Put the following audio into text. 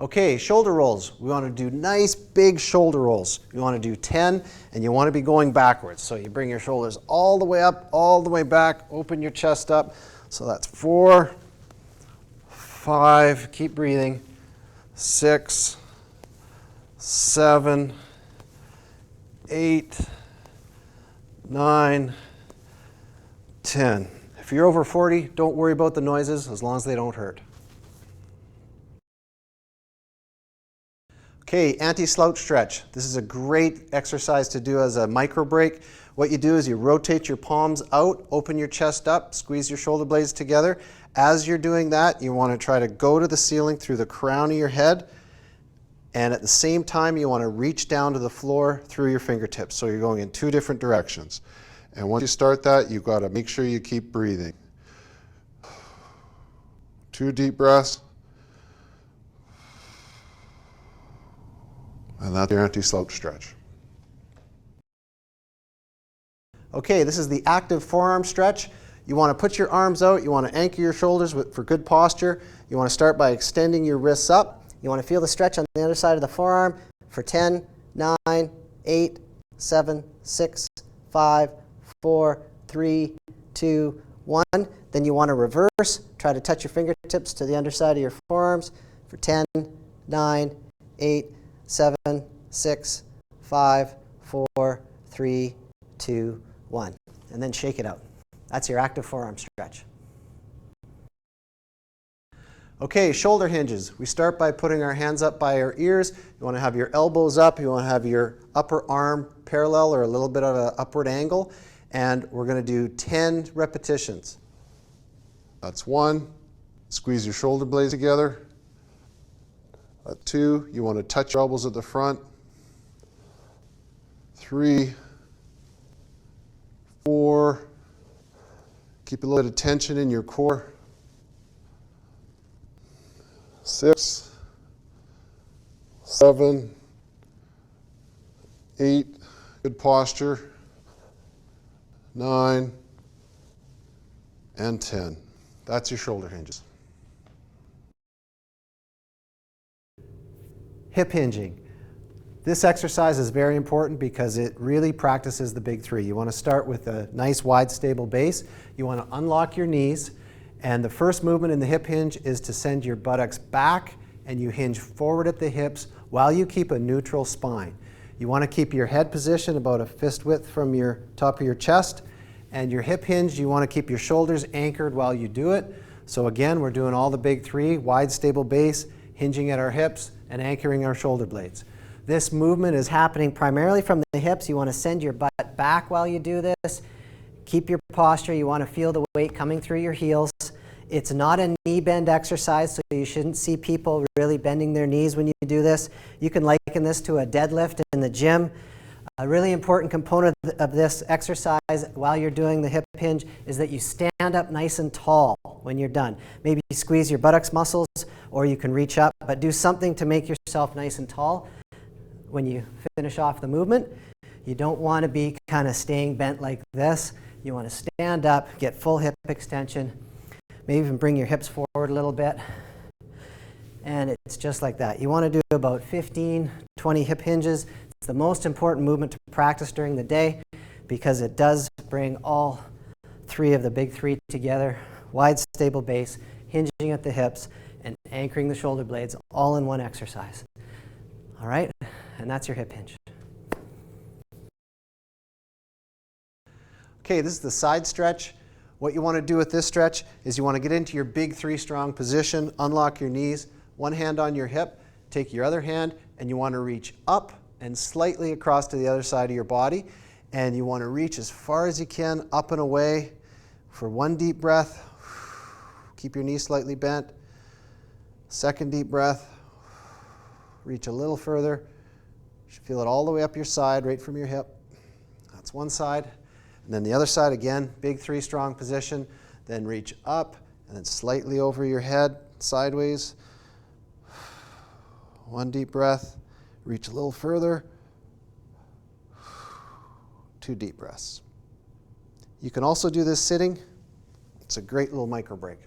Okay, shoulder rolls. We want to do nice big shoulder rolls. You want to do 10 and you want to be going backwards. So you bring your shoulders all the way up, all the way back, open your chest up. So that's 4, 5, keep breathing, 6, 7, 8, 9, 10. If you're over 40, don't worry about the noises as long as they don't hurt. Okay, anti-slouch stretch. This is a great exercise to do as a micro break. What you do is you rotate your palms out, open your chest up, squeeze your shoulder blades together. As you're doing that, you want to try to go to the ceiling through the crown of your head, and at the same time you want to reach down to the floor through your fingertips. So you're going in 2 different directions. And once you start that, you've got to make sure you keep breathing. 2 deep breaths. And that's your anti-slouch stretch. Okay, this is the active forearm stretch. You want to put your arms out. You want to anchor your shoulders for good posture. You want to start by extending your wrists up. You want to feel the stretch on the other side of the forearm for 10, 9, 8, 7, 6, 5, 4, 3, 2, 1. Then you want to reverse. Try to touch your fingertips to the underside of your forearms for 10, 9, 8, 7, 6, 5, 4, 3, 2, 1. And then shake it out. That's your active forearm stretch. Okay, shoulder hinges. We start by putting our hands up by our ears. You want to have your elbows up. You want to have your upper arm parallel or a little bit of an upward angle. And we're going to do 10 repetitions. That's 1. Squeeze your shoulder blades together. 2, you want to touch your elbows at the front. 3, 4, keep a little bit of tension in your core. 6, 7, 8, good posture. 9, and 10. That's your shoulder hinges. Hip hinging. This exercise is very important because it really practices the big 3. You want to start with a nice wide stable base. You want to unlock your knees, and the first movement in the hip hinge is to send your buttocks back and you hinge forward at the hips while you keep a neutral spine. You want to keep your head position about a fist width from your top of your chest, and your hip hinge, you want to keep your shoulders anchored while you do it. So again, we're doing all the big 3, wide stable base, hinging at our hips, and anchoring our shoulder blades. This movement is happening primarily from the hips. You want to send your butt back while you do this. Keep your posture. You want to feel the weight coming through your heels. It's not a knee bend exercise, so you shouldn't see people really bending their knees when you do this. You can liken this to a deadlift in the gym. A really important component of this exercise while you're doing the hip hinge is that you stand up nice and tall when you're done. Maybe you squeeze your buttocks muscles, or you can reach up, but do something to make yourself nice and tall when you finish off the movement. You don't want to be kind of staying bent like this. You want to stand up, get full hip extension, maybe even bring your hips forward a little bit. And it's just like that. You want to do about 15, 20 hip hinges. It's the most important movement to practice during the day because it does bring all 3 of the big 3 together. Wide stable base, hinging at the hips, and anchoring the shoulder blades all in one exercise. All right, and that's your hip hinge. Okay, this is the side stretch. What you want to do with this stretch is you want to get into your big 3 strong position, unlock your knees, one hand on your hip, take your other hand, and you want to reach up and slightly across to the other side of your body. And you want to reach as far as you can up and away for 1 deep breath. Keep your knees slightly bent. 2nd deep breath. Reach a little further. You should feel it all the way up your side, right from your hip. That's one side. And then the other side again, big 3 strong position. Then reach up and then slightly over your head, sideways. 1 deep breath. Reach a little further. 2 deep breaths. You can also do this sitting. It's a great little micro break.